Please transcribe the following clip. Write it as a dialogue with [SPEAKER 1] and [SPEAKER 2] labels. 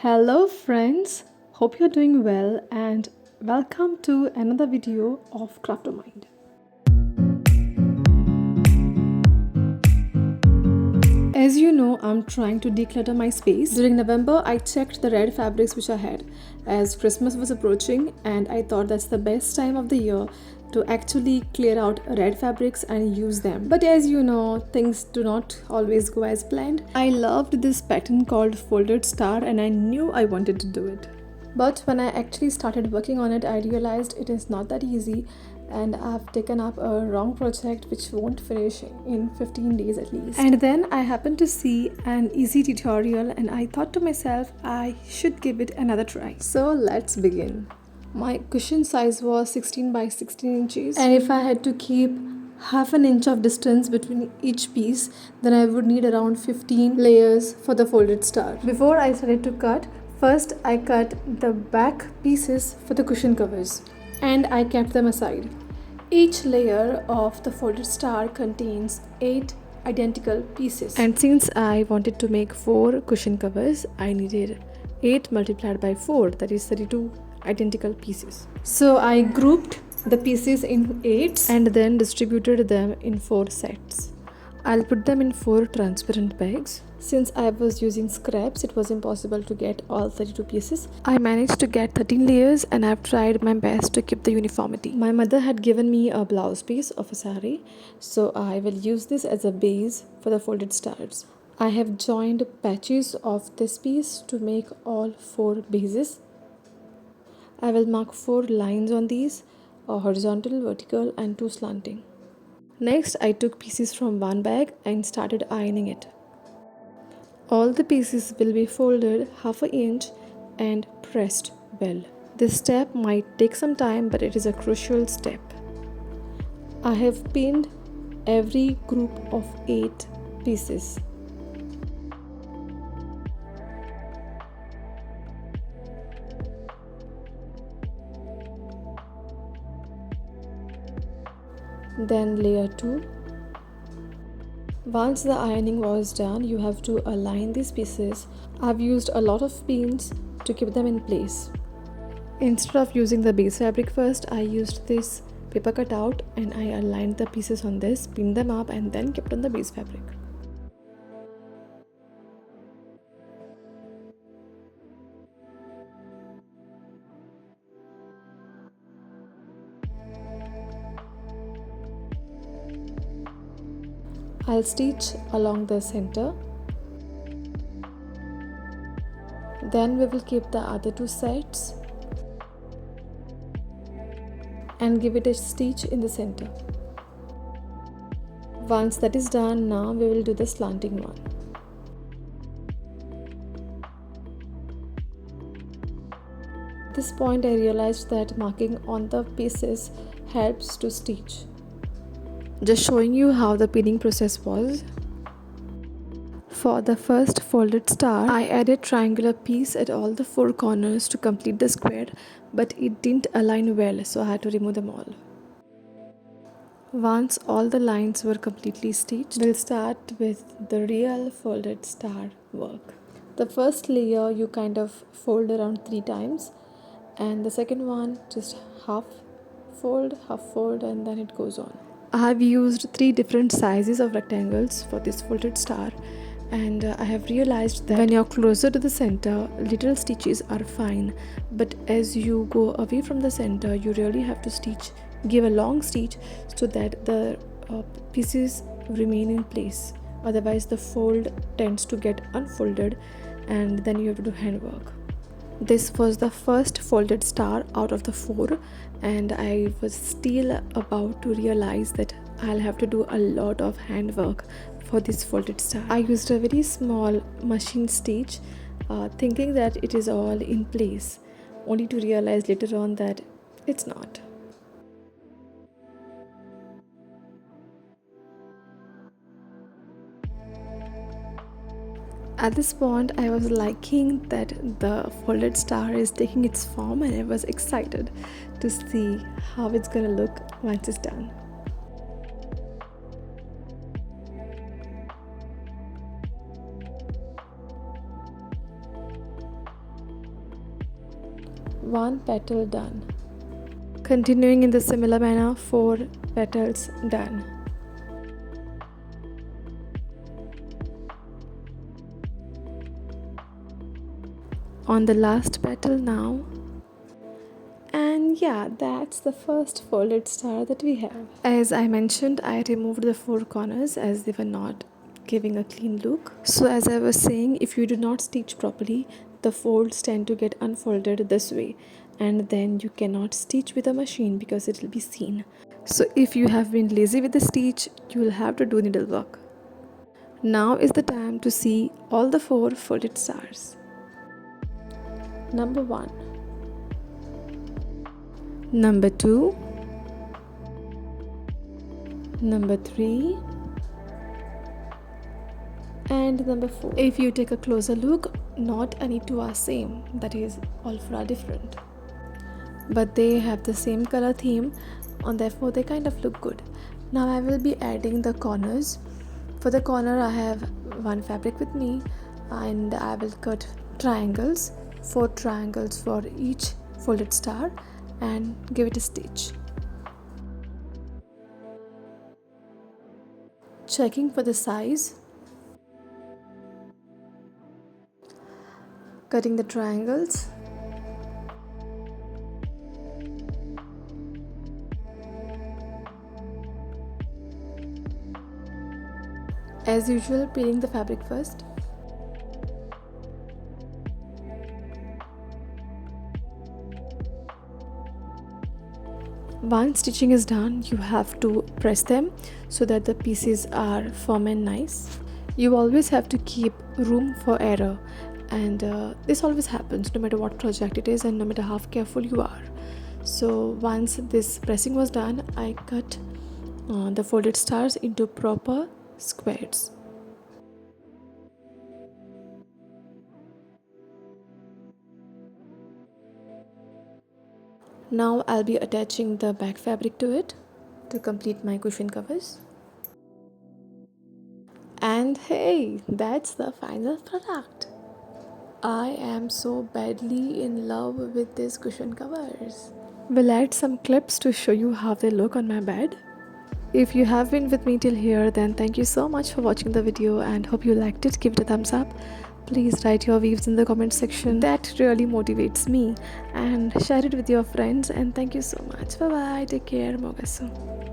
[SPEAKER 1] Hello friends, hope you're doing well and welcome to another video of Craftomind. As you know, I'm trying to declutter my space. During November, I checked the red fabrics which I had as Christmas was approaching, and I thought that's the best time of the year to actually clear out red fabrics and use them. But as you know, things do not always go as planned. I loved this pattern called folded star and I knew I wanted to do it. But when I actually started working on it, I realized it is not that easy and I've taken up a wrong project which won't finish in 15 days at least. And then I happened to see an easy tutorial and I thought to myself I should give it another try. So let's begin. My cushion size was 16 by 16 inches, and if I had to keep half an inch of distance between each piece, then I would need around 15 layers for the folded star. Before I started to cut, first I cut the back pieces for the cushion covers and I kept them aside. Each layer of the folded star contains 8 identical pieces, and since I wanted to make 4 cushion covers, I needed 8 multiplied by 4, that is 32 identical pieces. So I grouped the pieces in 8s and then distributed them in 4 sets. I'll put them in 4 transparent bags. Since I was using scraps, it was impossible to get all 32 pieces. I managed to get 13 layers and I've tried my best to keep the uniformity. My mother had given me a blouse piece of a sari, so I will use this as a base for the folded stars. I have joined patches of this piece to make all 4 bases. I will mark 4 lines on these, a horizontal, vertical and 2 slanting. Next, I took pieces from one bag and started ironing it. All the pieces will be folded half an inch and pressed well. This step might take some time, but it is a crucial step. I have pinned every group of 8 pieces. Then layer 2. Once the ironing was done, you have to align these pieces. I've used a lot of pins to keep them in place. Instead of using the base fabric first, I used this paper cutout and I aligned the pieces on this, pinned them up and then kept on the base fabric. I'll stitch along the center. Then we will keep the other 2 sets and give it a stitch in the center. Once that is done, now we will do the slanting one. At this point I realized that marking on the pieces helps to stitch. Just showing you how the pinning process was. For the first folded star, I added triangular piece at all the 4 corners to complete the square, but it didn't align well, so I had to remove them all. Once all the lines were completely stitched, we'll start with the real folded star work. The first layer you kind of fold around 3 times, and the second one just half fold, and then it goes on. I have used 3 different sizes of rectangles for this folded star, and I have realized that when you're closer to the center, little stitches are fine, but as you go away from the center, you really have to give a long stitch so that the pieces remain in place. Otherwise the fold tends to get unfolded and then you have to do handwork. This was the first folded star out of the 4, and I was still about to realize that I'll have to do a lot of handwork for this folded star. I used a very small machine stitch, thinking that it is all in place, only to realize later on that it's not. At this point, I was liking that the folded star is taking its form and I was excited to see how it's gonna look once it's done. 1 petal done. Continuing in the similar manner, 4 petals done. On the last petal now. And yeah, that's the first folded star that we have. As I mentioned, I removed the 4 corners as they were not giving a clean look. So as I was saying, if you do not stitch properly, the folds tend to get unfolded this way, and then you cannot stitch with a machine because it will be seen. So if you have been lazy with the stitch, you will have to do needlework. Now is the time to see all the 4 folded stars. Number 1, number 2, number 3, and number 4. If you take a closer look, not any two are same, that is, all 4 are different, but they have the same color theme, and therefore they kind of look good. Now I will be adding the corners. For the corner I have 1 fabric with me, and I will cut triangles, 4 triangles for each folded star, and give it a stitch. Checking for the size, cutting the triangles, as usual peeling the fabric first. Once stitching is done, you have to press them so that the pieces are firm and nice. You always have to keep room for error, and this always happens no matter what project it is and no matter how careful you are. So once this pressing was done, I cut the folded stars into proper squares. Now I'll be attaching the back fabric to it to complete my cushion covers. And hey, that's the final product. I am so badly in love with these cushion covers. We'll add some clips to show you how they look on my bed. If you have been with me till here, then thank you so much for watching the video and hope you liked it. Give it a thumbs up. Please write your views in the comment section. That really motivates me, and share it with your friends, and thank you so much. Bye bye, take care, Mogasu.